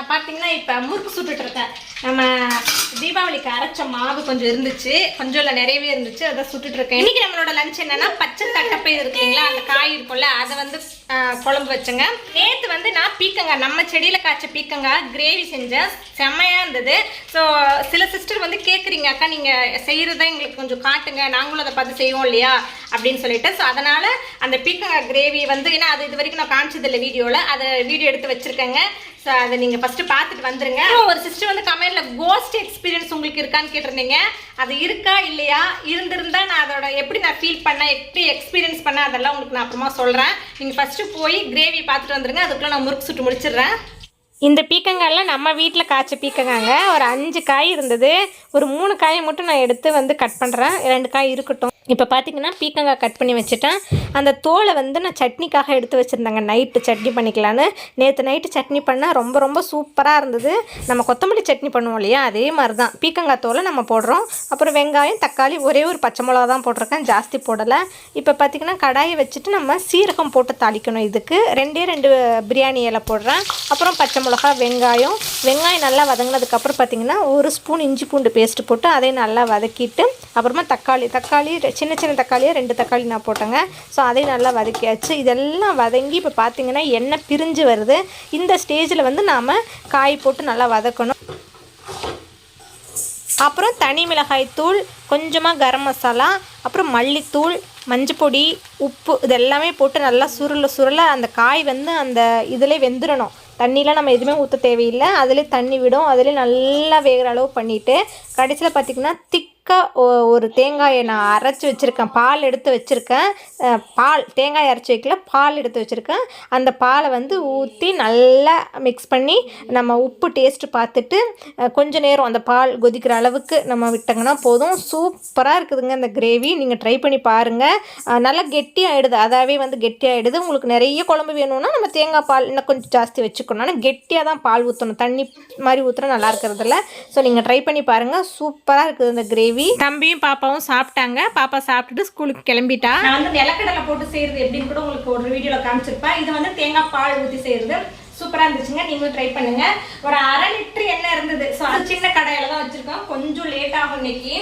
நான் பார்த்தீங்கன்னா இப்போ முறுக்கு சுட்டுட்டு இருக்கேன். நம்ம தீபாவளிக்கு அரைச்ச மாவு கொஞ்சம் இருந்துச்சு, கொஞ்சம் இல்லை நிறையவே இருந்துச்சு, அதை சுட்டுட்டு இருக்கேன். இன்னைக்கு நம்மளோட லஞ்ச் என்னன்னா பச்சை தட்டப்பயிர் இருக்குங்களா, அந்த காய் இருக்கும்ல, அதை வந்து குழம்பு வச்சுங்க. நேற்று வந்து நான் பீக்கங்காய், நம்ம செடியில் காய்ச்ச பீக்கங்காய் கிரேவி செஞ்சேன், செம்மையாக இருந்தது. ஸோ சில சிஸ்டர் வந்து கேட்குறீங்க, அக்கா நீங்கள் செய்கிறத எங்களுக்கு கொஞ்சம் காட்டுங்க, நாங்களும் அதை பார்த்து செய்வோம் இல்லையா அப்படின்னு சொல்லிட்டு. ஸோ அதனால் அந்த பீக்கங்காய் கிரேவி வந்து ஏன்னா அது இது வரைக்கும் நான் காமிச்சதில்லை வீடியோவில், அதை வீடியோ எடுத்து வச்சுருக்கேங்க. ஸோ அதை நீங்கள் ஃபஸ்ட்டு பார்த்துட்டு வந்துருங்க. ஒரு சிஸ்டர் வந்து கமெண்டில் கோஸ்ட் எக்ஸ்பீரியன்ஸ் உங்களுக்கு இருக்கான்னு கேட்டிருந்தீங்க. அது இருக்கா இல்லையா, இருந்திருந்தா நான் அதோட எப்படி நான் ஃபீல் பண்ணேன், எப்படி எக்ஸ்பீரியன்ஸ் பண்ணேன், அதெல்லாம் உங்களுக்கு நான் அப்புறமா சொல்கிறேன். நீங்கள் ஃபஸ்ட்டு போய் கிரேவி பார்த்துட்டு வந்துருங்க, அதுக்குள்ளே நான் முறுக்கு சுட்டு முடிச்சிடுறேன். இந்த பீக்கங்காயில் நம்ம வீட்டில் காய்ச்ச பீக்கங்காங்க ஒரு 5 காய் இருந்தது. ஒரு 3 காயை மட்டும் நான் எடுத்து வந்து கட் பண்ணுறேன், 2 காய் இருக்கட்டும். இப்போ பார்த்தீங்கன்னா பீக்கங்காய் கட் பண்ணி வச்சுட்டேன். அந்த தோலை வந்து நான் சட்னிக்காக எடுத்து வச்சுருந்தேங்க, நைட்டு சட்னி பண்ணிக்கலான்னு. நேற்று நைட்டு சட்னி பண்ணால் ரொம்ப ரொம்ப சூப்பராக இருந்தது. நம்ம கொத்தமல்லி சட்னி பண்ணுவோம் இல்லையா, அதே மாதிரி தான் பீக்கங்காய் தோலை நம்ம போடுறோம். அப்புறம் வெங்காயம், தக்காளி, ஒரே ஒரு பச்சை மிளகா தான் போட்டிருக்கேன், ஜாஸ்தி போடலை. இப்போ பார்த்திங்கன்னா கடாயை வச்சுட்டு நம்ம சீரகம் போட்டு தாளிக்கணும். இதுக்கு 2 பிரியாணி இலை போடுறேன். அப்புறம் பச்சை மிளகா, வெங்காயம் நல்லா வதங்கினதுக்கப்புறம் பார்த்திங்கன்னா 1 ஸ்பூன் இஞ்சி பூண்டு பேஸ்ட்டு போட்டு அதையும் நல்லா வதக்கிட்டு, அப்புறமா தக்காளி சின்ன தக்காளியாக 2 தக்காளி நான் போட்டேங்க. ஸோ அதையும் நல்லா வதக்கியாச்சு. இதெல்லாம் வதங்கி இப்போ பார்த்திங்கன்னா எண்ணெய் பிரிஞ்சு வருது. இந்த ஸ்டேஜில் வந்து நாம் காய் போட்டு நல்லா வதக்கணும். அப்புறம் தனி மிளகாய் தூள், கொஞ்சமாக கரம் மசாலா, அப்புறம் மல்லித்தூள், மஞ்சப்பொடி, உப்பு இதெல்லாமே போட்டு நல்லா சுருள அந்த காய் வந்து அந்த இதில் வெந்துடணும். தண்ணிலாம் நம்ம எதுவுமே ஊற்ற தேவையில்லை, அதிலே தண்ணி விடும். அதிலே நல்லா வேகிற அளவு பண்ணிவிட்டு கடைசியில் பார்த்திங்கன்னா திக்காக ஒரு தேங்காயை நான் அரைச்சி வச்சுருக்கேன், பால் எடுத்து வச்சுருக்கேன். தேங்காய் அரைச்சி வைக்கல, பால் எடுத்து வச்சுருக்கேன். அந்த பாலை வந்து ஊற்றி நல்லா மிக்ஸ் பண்ணி நம்ம உப்பு டேஸ்ட்டு பார்த்துட்டு கொஞ்சம் நேரம் அந்த பால் கொதிக்கிற அளவுக்கு நம்ம விட்டோங்கன்னா போதும். சூப்பராக இருக்குதுங்க இந்த கிரேவி. நீங்கள் ட்ரை பண்ணி பாருங்கள். நல்லா கெட்டியாகிடுது, அதாவே வந்து கெட்டியாகிடுது. உங்களுக்கு நிறைய குழம்பு வேணும்னா நம்ம தேங்காய் பால் இன்னும் கொஞ்சம் ஜாஸ்தி வச்சுக்கணும். ஆனால் கெட்டியாக தான் பால் ஊற்றணும், தண்ணி மாதிரி ஊற்றினா நல்லா இருக்கிறதில்ல. ஸோ நீங்கள் ட்ரை பண்ணி பாருங்கள், சூப்பராக இருக்குது இந்த கிரேவி. தம்பியும் பாப்பாவும் சாப்பிட்டாங்க. பாப்பா சாப்பிட்டுட்டு ஸ்கூலுக்கு கிளம்பிட்டா. நான் வந்து நிலக்கடலை போட்டு செய்கிறது எப்படின்னு கூட உங்களுக்கு ஒரு வீடியோவில் காமிச்சிருப்பேன். இது வந்து தேங்காய் பால் ஊற்றி செய்கிறது சூப்பராக இருந்துச்சுங்க, நீங்களும் ட்ரை பண்ணுங்க. ஒரு 1/2 லிட்டர் எண்ணெய் இருந்தது. ஸோ அது சின்ன கடையில் தான் வச்சுருக்கோம், கொஞ்சம் லேட் ஆகும் இன்னைக்கு.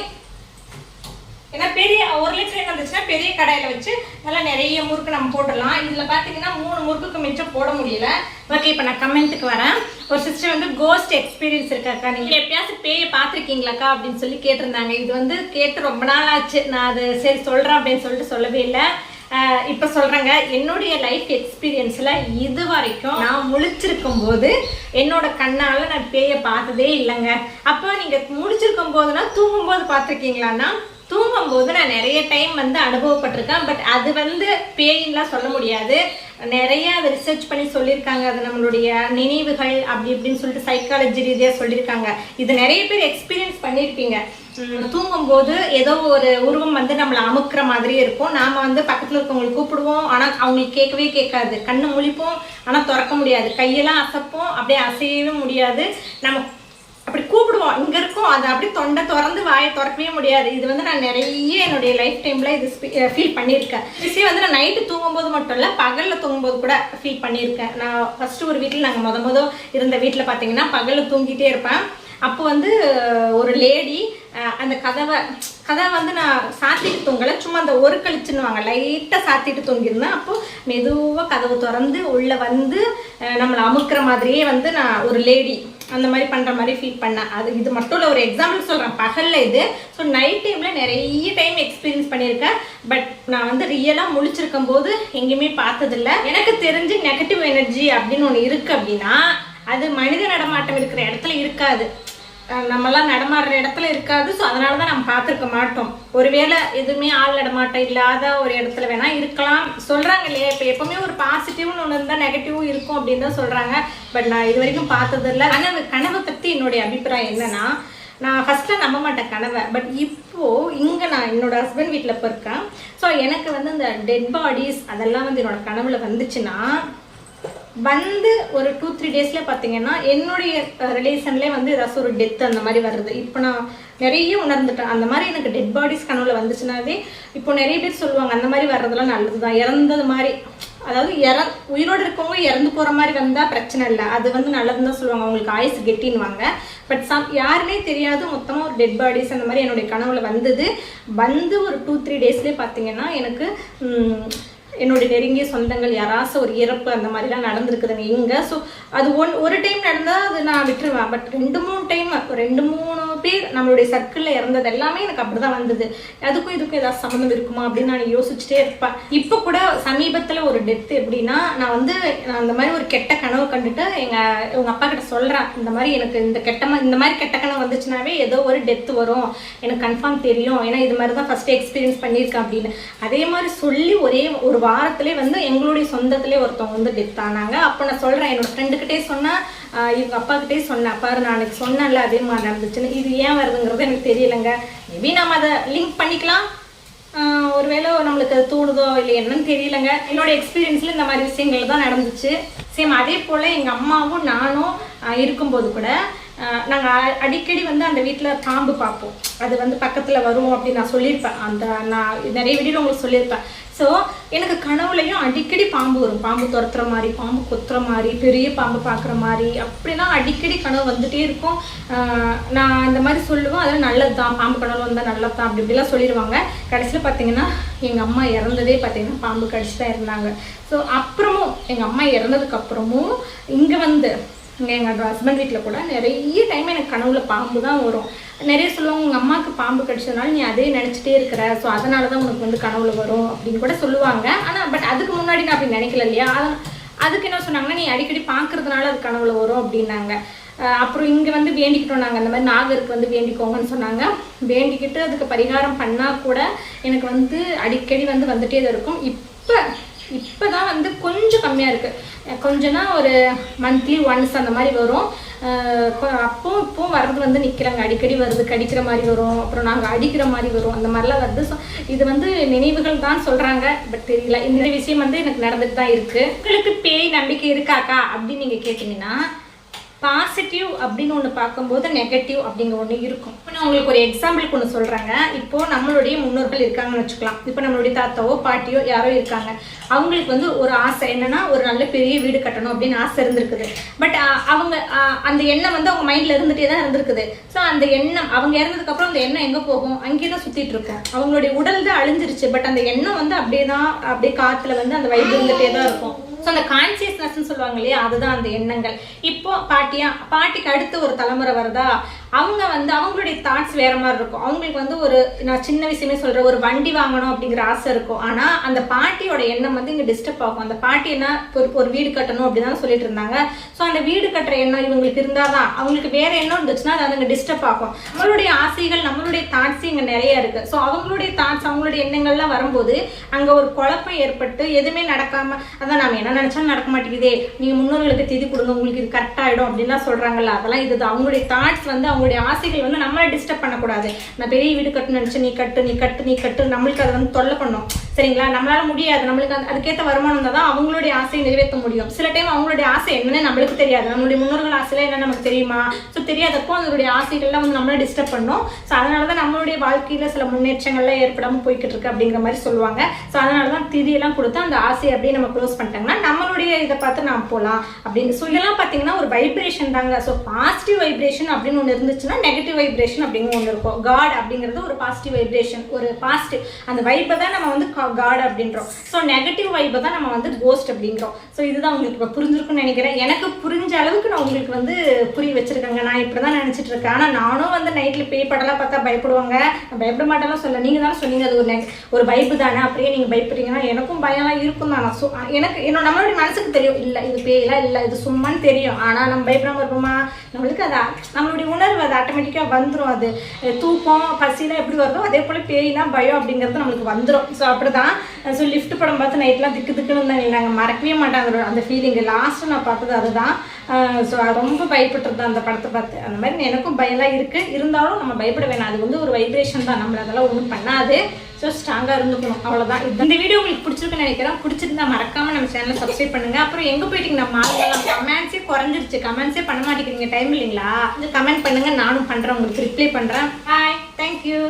ஏன்னா பெரிய 1 லிட்டர் எண்ணெய் இருந்துச்சுன்னா பெரிய கடாயில் வச்சு நல்லா நிறைய முறுக்கு நம்ம போட்டுடலாம். இதில் பார்த்தீங்கன்னா 3 முறுக்குக்கு மிச்சம் போட முடியல. ஓகே, இப்போ நான் கமெண்ட்டுக்கு வரேன். ஒரு சிஸ்டர் வந்து கோஸ்ட் எக்ஸ்பீரியன்ஸ் இருக்காக்கா, நீங்கள் எப்பயாச்சும் பேயை பார்த்துருக்கீங்களாக்கா அப்படின்னு சொல்லி கேட்டிருந்தாங்க. இது வந்து கேட்டு ரொம்ப நாள் ஆச்சு. நான் அது சரி சொல்கிறேன் அப்படின்னு சொல்லிட்டு சொல்லவே இல்லை. இப்போ சொல்கிறேங்க, என்னுடைய லைஃப் எக்ஸ்பீரியன்ஸில் இது வரைக்கும் நான் முழிச்சிருக்கும் போது என்னோட கண்ணால் நான் பேயை பார்த்ததே இல்லைங்க. அப்போ நீங்கள் முழிச்சிருக்கும் போதுனா தூங்கும்போது பார்த்துருக்கீங்களான்னா, தூங்கும்போது நான் நிறைய டைம் வந்து அனுபவப்பட்டிருக்கேன். பட் அது வந்து பேயின்லாம் சொல்ல முடியாது. நிறைய அதை ரிசர்ச் பண்ணி சொல்லியிருக்காங்க. அது நம்மளுடைய நினைவுகள் அப்படி இப்படின்னு சொல்லிட்டு சைக்காலஜி ரீதியாக சொல்லியிருக்காங்க. இது நிறைய பேர் எக்ஸ்பீரியன்ஸ் பண்ணியிருப்பீங்க. தூங்கும்போது ஏதோ ஒரு உருவம் வந்து நம்மளை அமுக்குற மாதிரியே இருக்கும். நாம் வந்து பக்கத்தில் இருக்கவங்களுக்கு கூப்பிடுவோம், ஆனால் அவங்களுக்கு கேட்கவே கேட்காது. கண்ணை முழிப்போம், ஆனால் திறக்க முடியாது. கையெல்லாம் அசைப்போம், அப்படியே அசையவே முடியாது. நம்ம அப்படி கூப்பிடுவோம், இங்கே இருக்கும், அது அப்படியே தொண்டை திறந்து வாயை திறக்கவே முடியாது. இது வந்து நான் நிறைய என்னுடைய லைஃப் டைமில் இது ஃபீல் பண்ணியிருக்கேன். விஷயம் வந்து நான் நைட்டு தூங்கும்போது மட்டும் இல்லை, பகலில் தூங்கும்போது கூட ஃபீல் பண்ணியிருக்கேன். நான் ஃபஸ்ட்டு ஒரு வீட்டில் நாங்கள் முத இருந்த வீட்டில் பார்த்தீங்கன்னா பகலில் தூங்கிட்டே இருப்பேன். அப்போ வந்து ஒரு லேடி அந்த கதவை வந்து நான் சாத்திட்டு தூங்கலை, சும்மா அந்த ஒரு கழிச்சுன்னுவாங்க, லைட்டாக சாத்திட்டு தூங்கியிருந்தேன். அப்போது மெதுவாக கதவு திறந்து உள்ளே வந்து நம்மளை அமுக்கிற மாதிரியே வந்து நான் ஒரு லேடி அந்த மாதிரி பண்ணுற மாதிரி ஃபீல் பண்ணேன். அது இது மட்டும் இல்லை, ஒரு எக்ஸாம்பிள் சொல்கிறேன். பகலில் இது. ஸோ நைட் டைமில் நிறைய டைம் எக்ஸ்பீரியன்ஸ் பண்ணியிருக்கேன். பட் நான் வந்து ரியலாக முழிச்சிருக்கும் போது எங்கேயுமே பார்த்ததில்லை. எனக்கு தெரிஞ்சு நெகட்டிவ் எனர்ஜி அப்படின்னு ஒன்று இருக்குது அப்படின்னா அது மனித நடமாட்டம் இருக்கிற இடத்துல இருக்காது, நம்மளாம் நடமாடுற இடத்துல இருக்காது. ஸோ அதனால தான் நம்ம பார்த்துருக்க மாட்டோம். ஒருவேளை எதுவுமே ஆள் நடமாட்டம் இல்லாத ஒரு இடத்துல வேணால் இருக்கலாம் சொல்கிறாங்க இல்லையா. இப்போ எப்போவுமே ஒரு பாசிட்டிவ்னு ஒன்று இருந்தால் நெகட்டிவும் இருக்கும் அப்படின்னு தான் சொல்கிறாங்க. பட் நான் இது வரைக்கும் பார்த்ததில்லை. கனவை பற்றி என்னுடைய அபிப்பிராயம் என்னென்னா, நான் ஃபஸ்ட்டில் நம்ப மாட்டேன் கனவை. பட் இப்போது இங்கே நான் என்னோடய ஹஸ்பண்ட் வீட்டில் இப்போ இருக்கேன். ஸோ எனக்கு வந்து இந்த டெட் பாடிஸ் அதெல்லாம் வந்து என்னோடய கனவில் வந்துச்சுன்னா வந்து ஒரு 2-3 டேஸில் பார்த்தீங்கன்னா என்னுடைய ரிலேஷன்லேயே வந்து ஏதாச்சும் ஒரு டெத் அந்த மாதிரி வருது. இப்போ நான் நிறைய உணர்ந்துட்டேன். அந்த மாதிரி எனக்கு டெட் பாடிஸ் கனவுல வந்துச்சுனாவே இப்போ நிறைய பேர் சொல்லுவாங்க அந்த மாதிரி வர்றதெல்லாம் நல்லது தான், இறந்தது மாதிரி அதாவது உயிரோடு இருக்கவங்க இறந்து போகிற மாதிரி வந்தால் பிரச்சனை இல்லை, அது வந்து நல்லதுன்னு தான் சொல்லுவாங்க, அவங்களுக்கு ஆயுசு கெட்டின்னுவாங்க. பட் யாருனே தெரியாது மொத்தமாக ஒரு டெட் பாடிஸ் அந்த மாதிரி என்னுடைய கனவுல வந்து ஒரு 2-3 டேஸ்லேயே பார்த்தீங்கன்னா எனக்கு என்னுடைய நெருங்கிய சொந்தங்கள் யாராச்சும் ஒரு இறப்பு அந்த மாதிரிலாம் நடந்திருக்குதுங்க இங்கே. ஸோ அது ஒரு டைம் நடந்தால் அது நான் விட்டுருவேன். பட் 2-3 டைம் 2-3 பேர் நம்மளுடைய சர்க்கிளில் இறந்தது எல்லாமே எனக்கு அப்படி தான் வந்தது. அதுக்கும் இதுக்கும் ஏதாவது சம்மந்தம் இருக்குமா அப்படின்னு நான் யோசிச்சுட்டே இருப்பேன். இப்போ கூட சமீபத்தில் ஒரு டெத்து எப்படின்னா, நான் அந்த மாதிரி ஒரு கெட்ட கனவு கண்டுட்டு உங்கள் அப்பா கிட்ட சொல்கிறேன், இந்த மாதிரி எனக்கு இந்த மாதிரி கெட்ட கனவு வந்துச்சுனாவே ஏதோ ஒரு டெத்து வரும், எனக்கு கன்ஃபார்ம் தெரியும், ஏன்னா இது மாதிரி தான் ஃபஸ்ட்டு எக்ஸ்பீரியன்ஸ் பண்ணியிருக்கேன் அப்படின்னு. அதே மாதிரி சொல்லி ஒரு வாரத்திலே வந்து எங்களுடைய சொந்தத்திலே ஒருத்தவங்க வந்து டெத் ஆனாங்க. அப்போ நான் சொல்கிறேன், என்னோட ஃப்ரெண்டுக்கிட்டே சொன்னேன், இவங்க அப்பாக்கிட்டே சொன்னேன், பாரு நான் எனக்கு சொன்னேன்ல அதே மாதிரி நடந்துச்சுன்னு. இது ஏன் வருதுங்கிறது எனக்கு தெரியலைங்க. மேபி நம்ம அதை லிங்க் பண்ணிக்கலாம், ஒருவேளை நம்மளுக்கு அது தோணுதோ இல்லை என்னன்னு தெரியலைங்க. என்னோட எக்ஸ்பீரியன்ஸில் இந்த மாதிரி விஷயங்கள் தான் நடந்துச்சு. சேம் அதே போல் எங்கள் அம்மாவும் நானும் இருக்கும்போது கூட நாங்கள் அடிக்கடி வந்து அந்த வீட்டில் பாம்பு பார்ப்போம். அது வந்து பக்கத்தில் வரும் அப்படின்னு நான் சொல்லியிருப்பேன், நான் நிறைய வீடியோ உங்களுக்கு சொல்லியிருப்பேன். ஸோ எனக்கு கனவுலையும் அடிக்கடி பாம்பு வரும், பாம்பு துரத்துற மாதிரி, பாம்பு கொத்துற மாதிரி, பெரிய பாம்பு பார்க்குற மாதிரி, அப்படிலாம் அடிக்கடி கனவு வந்துகிட்டே இருக்கும். நான் இந்த மாதிரி சொல்லுவேன், அதெல்லாம் நல்லது தான், பாம்பு கனவு வந்தால் நல்லது தான் அப்படி இப்படிலாம் சொல்லிடுவாங்க. கடைசியில் பார்த்தீங்கன்னா எங்கள் அம்மா இறந்ததே பார்த்தீங்கன்னா பாம்பு கடிச்சு தான் இருந்தாங்க. ஸோ அப்புறமும் எங்கள் அம்மா இறந்ததுக்கப்புறமும் இங்கே வந்து எங்கள் ஹஸ்பண்ட் வீட்டில் கூட நிறைய டைம் எனக்கு கனவுல பாம்பு தான் வரும். நிறைய சொல்லுவாங்க, உங்கள் அம்மாவுக்கு பாம்பு கடிச்சதுனால நீ அதே நினச்சிட்டே இருக்கிற, ஸோ அதனால தான் உனக்கு வந்து கனவுல வரும் அப்படின்னு கூட சொல்லுவாங்க. ஆனால் பட் அதுக்கு முன்னாடி நான் அப்படி நினைக்கல இல்லையா. அதுக்கு என்ன சொன்னாங்கன்னா, நீ அடிக்கடி பார்க்கறதுனால அது கனவுல வரும் அப்படின்னாங்க. அப்புறம் இங்கே வந்து வேண்டிக்கிட்டோம் நாங்கள், அந்த மாதிரி நாகருக்கு வந்து வேண்டிக்கோங்கன்னு சொன்னாங்க. வேண்டிக்கிட்டு அதுக்கு பரிகாரம் பண்ணால் கூட எனக்கு வந்து அடிக்கடி வந்து வந்துட்டே தான் இருக்கும். இப்போ தான் வந்து கொஞ்சம் கம்மியாக இருக்குது, கொஞ்சம்னா ஒரு மந்த்லி ஒன்ஸ் அந்த மாதிரி வரும். இப்போ வர்றது வந்து நிற்கிறாங்க, அடிக்கடி வருது, கடிக்கிற மாதிரி வரும், அப்புறம் நாங்கள் அடிக்கிற மாதிரி வரும், அந்த மாதிரிலாம் வருது. ஸோ இது வந்து நினைவுகள் தான் சொல்கிறாங்க, பட் தெரியல. இந்த விஷயம் வந்து எனக்கு நடந்துட்டு தான் இருக்குது. உங்களுக்கு பேய் நம்பிக்கை இருக்காக்கா அப்படின்னு நீங்கள் கேட்டிங்கன்னா, பாசிட்டிவ் அப்படின்னு ஒன்று பார்க்கும்போது நெகட்டிவ் அப்படிங்கிற ஒன்று இருக்கும். இப்போ நான் உங்களுக்கு ஒரு எக்ஸாம்பிளுக்கு ஒன்று சொல்கிறேங்க. இப்போது நம்மளுடைய முன்னோர்கள் இருக்காங்கன்னு வச்சுக்கலாம். இப்போ நம்மளுடைய தாத்தாவோ பாட்டியோ யாரோ இருக்காங்க, அவங்களுக்கு வந்து ஒரு ஆசை என்னன்னா, ஒரு நல்ல பெரிய வீடு கட்டணும் அப்படின்னு ஆசை இருந்திருக்குது. பட் அவங்க அந்த எண்ணம் வந்து அவங்க மைண்டில் இருந்துகிட்டே தான் இருந்திருக்குது. ஸோ அந்த எண்ணம் அவங்க இறந்ததுக்கப்புறம் அந்த எண்ணம் எங்கே போகும், அங்கேயே தான் சுற்றிட்டு இருக்கும். அவங்களுடைய உடல் தான் அழிஞ்சிருச்சு, பட் அந்த எண்ணம் வந்து அப்படியே காற்றுல வந்து அந்த வைப்பு இருந்துகிட்டே தான் இருக்கும். ஸோ அந்த கான்சியஸ்னஸ்ன்னு சொல்லுவாங்க இல்லையா, அதுதான் அந்த எண்ணங்கள். இப்போ பாட்டிக்கு அடுத்து ஒரு தலைமுறை வருதா, அவங்க வந்து அவங்களுடைய தாட்ஸ் வேற மாதிரி இருக்கும். அவங்களுக்கு வந்து நான் சின்ன விஷயமே சொல்கிறேன், ஒரு வண்டி வாங்கணும் அப்படிங்கிற ஆசை இருக்கும். ஆனால் அந்த பாட்டியோட எண்ணம் வந்து இங்கே டிஸ்டர்ப் ஆகும். அந்த பாட்டி என்ன ஒரு வீடு கட்டணும் அப்படின்னு தான் சொல்லிட்டு இருந்தாங்க. ஸோ அந்த வீடு கட்டுற எண்ணம் இவங்களுக்கு இருந்தால் தான், அவங்களுக்கு வேற எண்ணம் இருந்துச்சுன்னா அது அங்கே டிஸ்டர்ப் ஆகும். நம்மளுடைய ஆசைகள் நம்மளுடைய தாட்ஸ் இங்கே நிறைய இருக்குது. ஸோ அவங்களுடைய தாட்ஸ் அவங்களுடைய எண்ணங்கள்லாம் வரும்போது அங்கே ஒரு குழப்பம் ஏற்பட்டு எதுவுமே நடக்காமல், அதான் நாம் என்ன நினச்சாலும் நடக்க மாட்டேங்குதே, நீங்கள் முன்னோர்களுக்கு திதி கொடுங்க உங்களுக்கு இது கரெக்டாகிடும் அப்படின்லாம் சொல்கிறாங்கல்ல, அதெல்லாம் இதுதான். அவங்களுடைய தாட்ஸ் வந்து அவங்களுடைய ஆசைகள் வந்து நம்மளை டிஸ்டர்ப் பண்ணக்கூடாது. நான் பெரிய வீடு கட்டுன்னு நினச்சி நீ கட்டு நம்மளுக்கு அதை வந்து தொல்லை பண்ணும், சரிங்களா? நம்மளால முடியாது, நம்மளுக்கு அதுக்கேற்ற வருமானம் தான் அவங்களுடைய ஆசையை நிறைவேற்ற முடியும். சில டைம் அவங்களுடைய ஆசை என்னன்னு நம்மளுக்கு தெரியாது, நம்மளுடைய முன்னோர்கள் ஆசையில என்ன நமக்கு தெரியுமா? ஸோ தெரியாதப்போ அதனுடைய ஆசைகள்லாம் வந்து நம்மளை டிஸ்டர்ப் பண்ணும். ஸோ அதனால தான் நம்மளுடைய வாழ்க்கையில் சில முன்னேற்றங்கள்லாம் ஏற்படாமல் போய்கிட்டு இருக்கு அப்படிங்கிற மாதிரி சொல்லுவாங்க. ஸோ அதனால தான் திதியெல்லாம் கொடுத்து அந்த ஆசையை அப்படியே நம்ம க்ளோஸ் பண்ணிட்டாங்கன்னா நம்மளுடைய இதை பார்த்து நாம் போகலாம் அப்படின்னு. ஸோ இதெல்லாம் பார்த்தீங்கன்னா ஒரு வைப்ரேஷன் தாங்க. ஸோ பாசிட்டிவ் வைப்ரேஷன் அப்படின்னு ஒன்று இருந்துச்சுன்னா நெகட்டிவ் வைப்ரேஷன் அப்படின்னு ஒன்று இருக்கும். காட் அப்படிங்கிறது ஒரு பாசிட்டிவ் வைப்ரேஷன், ஒரு பாசிட்டிவ் அந்த வைப்பை தான் நம்ம வந்து காட் அப்படின்றோம். ஸோ நெகட்டிவ் வைப்பை தான் நம்ம வந்து கோஸ்ட் அப்படிங்கிறோம். ஸோ இதுதான் உங்களுக்கு இப்போ புரிஞ்சிருக்குன்னு நினைக்கிறேன். எனக்கு புரிஞ்ச அளவுக்கு நான் உங்களுக்கு வந்து புரிய வச்சிருக்கேங்க. நான் இப்படி தான் நினச்சிட்டு இருக்கேன். ஆனால் நானும் வந்து நைட்டில் பேய் படலாம் பார்த்தா பயப்படுவாங்க. பயப்பட மாட்டேலாம் சொல்ல, நீங்கள் தானே சொன்னீங்க அது ஒரு வைப்பு தானே, அப்படியே நீங்கள் பயப்படுறீங்கன்னா எனக்கும் பயம்லாம் இருக்கும் தானே. ஸோ எனக்கு நம்மளுடைய மனசுக்கு தெரியும், இல்லை இது பேயெல்லாம் இல்லை, இது சும்மான்னு தெரியும். ஆனால் நம்ம பயப்படாமல் இருப்போமா? நம்மளுக்கு அது நம்மளுடைய உணர்வு அது ஆட்டோமேட்டிக்காக வந்துடும். அது தூக்கம் பசிலாம் எப்படி வருதோ அதே போல் பேய்னா பயம் அப்படிங்கிறது நம்மளுக்கு வந்துடும். ஸோ அப்படி தான். ஸோ லிஃப்ட் படம் பார்த்து நைட்லாம் திக்குன்னு இருந்தாங்க, நாங்கள் மறக்கவே மாட்டாங்க அந்த ஃபீலிங்கு. லாஸ்ட்டு நான் பார்த்தது அதுதான். ஸோ ரொம்ப பயப்பட்டுருந்தேன் அந்த படத்தை பார்த்து. அந்த மாதிரி எனக்கும் பயம்லாம் இருக்குது, இருந்தாலும் நம்ம பயப்பட வேணாம். அது வந்து ஒரு வைப்ரேஷன் தான், நம்மளை அதெல்லாம் ஒன்றும் பண்ணாது. ஸோ ஸ்ட்ராங்காக இருந்துக்கணும், அவ்வளோதான். இந்த வீடியோ உங்களுக்கு பிடிச்சிருக்குன்னு நினைக்கிறேன். பிடிச்சிருந்தா மறக்காமல் நம்ம சேனலை சப்ஸ்கிரைப் பண்ணுங்கள். அப்புறம் எங்கே போயிட்டீங்க நம்ம ஆளுங்கெல்லாம் கமெண்ட்ஸே குறைஞ்சிருச்சு, கமெண்ட்ஸே பண்ண மாட்டேங்கிறீங்க, டைம் இல்லைங்களா? கமெண்ட் பண்ணுங்கள், நானும் பண்ணுறேன், உங்களுக்கு ரிப்ளை பண்ணுறேன். பாய், தேங்க்யூ.